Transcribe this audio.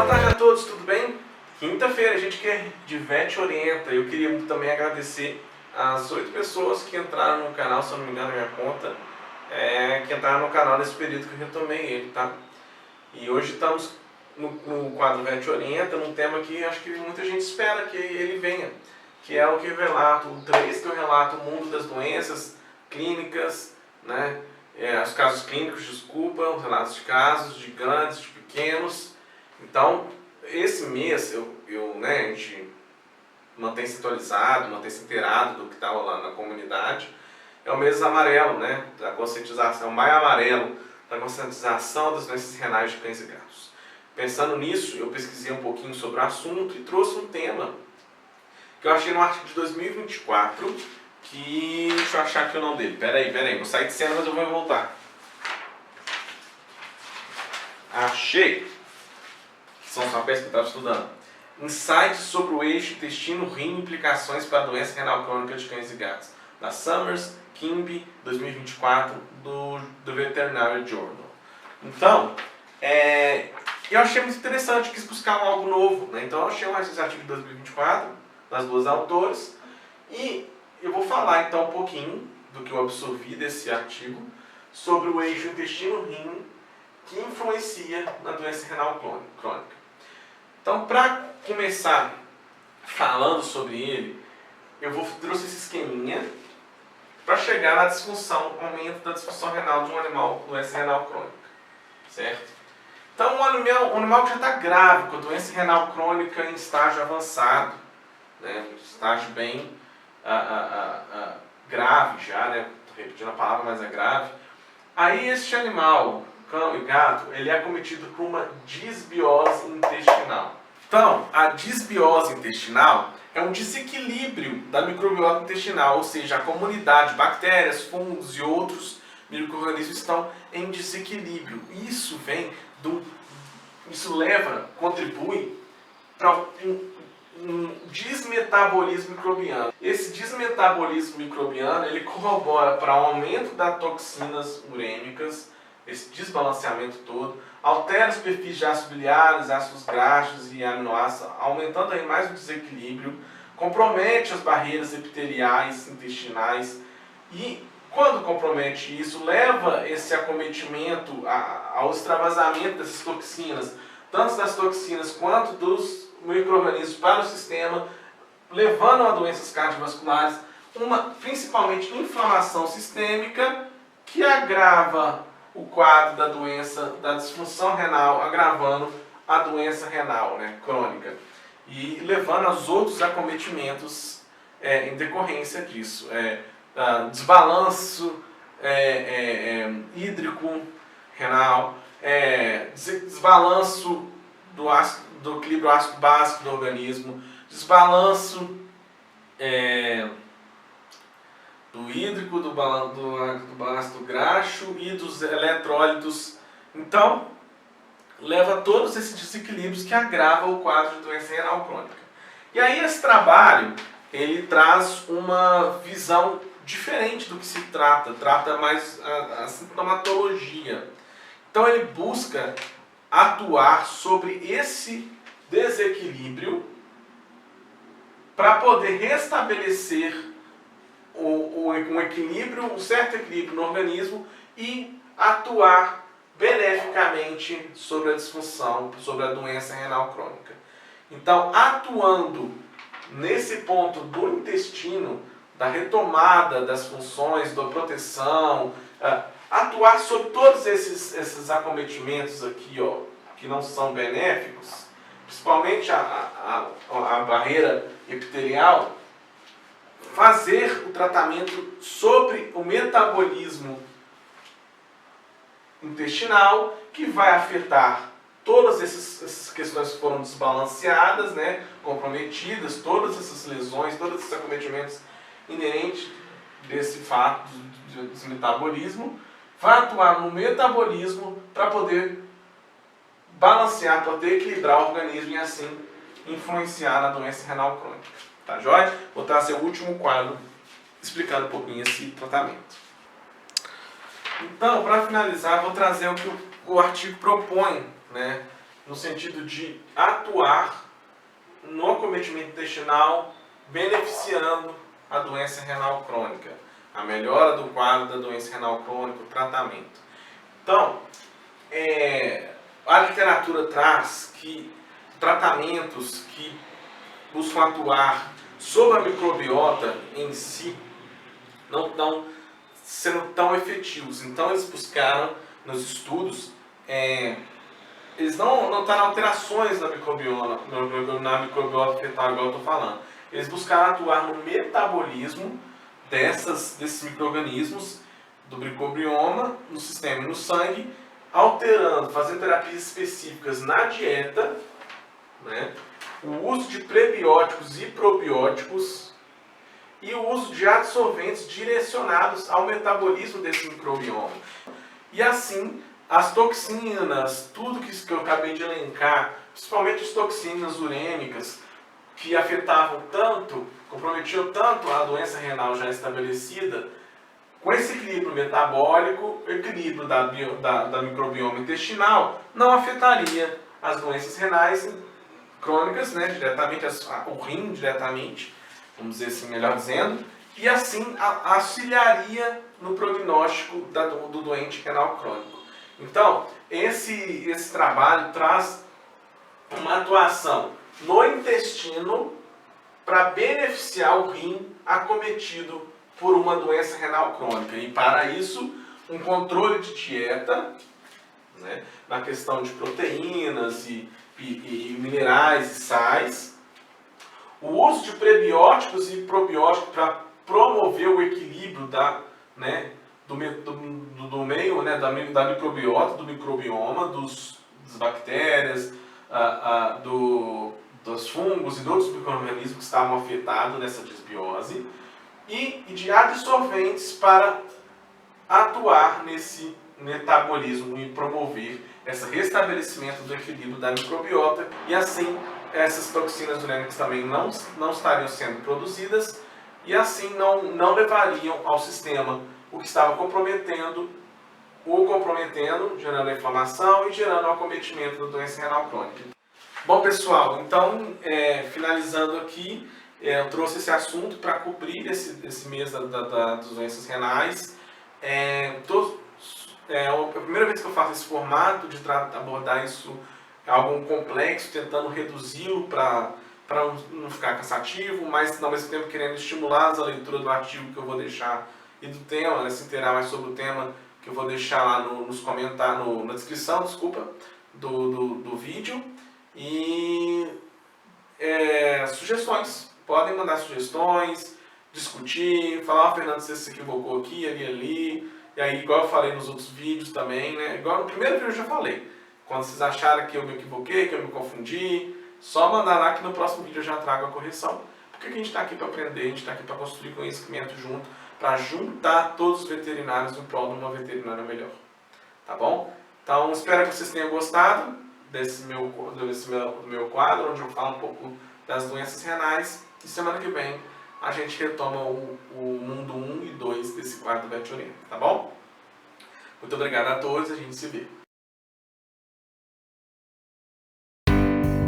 Boa tarde a todos, tudo bem? Quinta-feira a gente quer de VET Orienta. Eu queria também agradecer as 8 pessoas que entraram no canal, se eu não me engano, na minha conta, que entraram no canal nesse período que eu retomei ele, tá? E hoje estamos no quadro VET Orienta, num tema que acho que muita gente espera que ele venha, que é o que eu relato, o 3, que eu relato o mundo das doenças clínicas, né? Os casos clínicos, desculpa, os relatos de casos, de grandes, de pequenos. Então, esse mês a gente mantém-se atualizado, mantém-se inteirado do que está rolando na comunidade. É o mês amarelo, né? Da conscientização, o maio amarelo, da conscientização das doenças renais de cães e gatos. Pensando nisso, eu pesquisei um pouquinho sobre o assunto e trouxe um tema que eu achei no artigo de 2024, que... deixa eu achar aqui o nome dele. Peraí, vou sair de cena, mas eu vou voltar. Achei! São os papéis que eu estava estudando. Insights sobre o eixo intestino-rim e implicações para a doença renal crônica de cães e gatos, da Summers, Kimby, 2024, do Veterinary Journal. Então, eu achei muito interessante, quis buscar algo novo, né? Então eu achei um artigo de 2024, das duas autoras, e eu vou falar então um pouquinho do que eu absorvi desse artigo sobre o eixo intestino-rim que influencia na doença renal crônica. Então, para começar falando sobre ele, eu trouxe esse esqueminha para chegar na disfunção, aumento da disfunção renal de um animal com doença renal crônica, certo? Então, um animal que já está grave, com doença renal crônica em estágio avançado, né, estágio bem grave já, né, estou repetindo a palavra, mas é grave. Aí este animal, cão e gato, ele é acometido por uma disbiose intestinal. Então, a disbiose intestinal é um desequilíbrio da microbiota intestinal, ou seja, a comunidade de bactérias, fungos e outros micro-organismos estão em desequilíbrio. Isso contribui para um desmetabolismo microbiano. Esse desmetabolismo microbiano, ele corrobora para o aumento das toxinas urêmicas, esse desbalanceamento todo, altera os perfis de ácidos biliares, ácidos graxos e aminoácidos, aumentando aí mais o desequilíbrio, compromete as barreiras epiteliais intestinais e, quando compromete isso, leva esse acometimento ao extravasamento dessas toxinas, tanto das toxinas quanto dos micro-organismos para o sistema, levando a doenças cardiovasculares, principalmente inflamação sistêmica, que agrava o quadro da doença, da disfunção renal, agravando a doença renal, né, crônica, e levando aos outros acometimentos em decorrência disso. Desbalanço hídrico renal, desbalanço do equilíbrio ácido-básico do organismo, desbalanço do hídrico, do ácido graxo e dos eletrólitos. Então, leva a todos esses desequilíbrios que agravam o quadro de doença renal crônica. E aí esse trabalho, ele traz uma visão diferente do que se trata mais a sintomatologia. Então ele busca atuar sobre esse desequilíbrio para poder restabelecer um certo equilíbrio no organismo e atuar beneficamente sobre a disfunção, sobre a doença renal crônica. Então, atuando nesse ponto do intestino, da retomada das funções, da proteção, atuar sobre todos esses acometimentos aqui, que não são benéficos, principalmente a barreira epitelial, fazer o tratamento sobre o metabolismo intestinal, que vai afetar todas essas questões que foram desbalanceadas, né, comprometidas, todas essas lesões, todos esses acometimentos inerentes desse fato desse metabolismo, vai atuar no metabolismo para poder balancear, para poder equilibrar o organismo e assim influenciar na doença renal crônica. Tá joia? Vou trazer o último quadro explicando um pouquinho esse tratamento. Então, para finalizar, vou trazer o que o artigo propõe, né, no sentido de atuar no acometimento intestinal, beneficiando a doença renal crônica, a melhora do quadro da doença renal crônica, o tratamento. Então, a literatura traz que tratamentos que buscam atuar sobre a microbiota em si não estão sendo tão efetivos. Então eles buscaram nos estudos, eles não notaram alterações na microbiota fetal, igual eu estou falando. Eles buscaram atuar no metabolismo desses micro-organismos do microbioma no sistema e no sangue, alterando, fazendo terapias específicas na dieta, né? O uso de prebióticos e probióticos e o uso de adsorventes direcionados ao metabolismo desse microbioma. E assim, as toxinas, tudo que eu acabei de elencar, principalmente as toxinas urêmicas, que afetavam tanto, comprometiam tanto a doença renal já estabelecida, com esse equilíbrio metabólico, o equilíbrio da microbioma intestinal não afetaria as doenças renais crônicas, né, diretamente, o rim diretamente, vamos dizer assim, melhor dizendo, e assim auxiliaria no prognóstico do doente renal crônico. Então, esse trabalho traz uma atuação no intestino para beneficiar o rim acometido por uma doença renal crônica. E para isso, um controle de dieta, né, na questão de proteínas e minerais e sais, o uso de prebióticos e probióticos para promover o equilíbrio do meio, né, da microbiota, do microbioma, das bactérias, dos fungos e de outros micro-organismos que estavam afetados nessa disbiose, e de adsorventes para atuar nesse metabolismo e promover esse restabelecimento do equilíbrio da microbiota, e assim essas toxinas urêmicas também não estariam sendo produzidas e assim não levariam ao sistema o que estava comprometendo, gerando inflamação e gerando o acometimento da doença renal crônica. Bom, pessoal, então, finalizando aqui, eu trouxe esse assunto para cobrir esse mês das doenças renais. É a primeira vez que eu faço esse formato de abordar isso, é algo complexo, tentando reduzi-lo para não ficar cansativo, mas ao mesmo tempo querendo estimular a leitura do artigo que eu vou deixar e do tema, se inteirar mais sobre o tema, que eu vou deixar lá nos comentários, na descrição, do vídeo. E sugestões, podem mandar sugestões, discutir, falar, Fernando, você se equivocou aqui, ali, e aí igual eu falei nos outros vídeos também, né? Igual no primeiro vídeo eu já falei, quando vocês acharem que eu me equivoquei, que eu me confundi, só mandar lá que no próximo vídeo eu já trago a correção, porque a gente está aqui para aprender, a gente está aqui para construir conhecimento junto, para juntar todos os veterinários em prol de uma veterinária melhor, tá bom? Então espero que vocês tenham gostado do meu quadro, onde eu falo um pouco das doenças renais, e semana que vem a gente retoma o mundo 1 e 2 desse quadro VetOrienta, tá bom? Muito obrigado a todos, a gente se vê.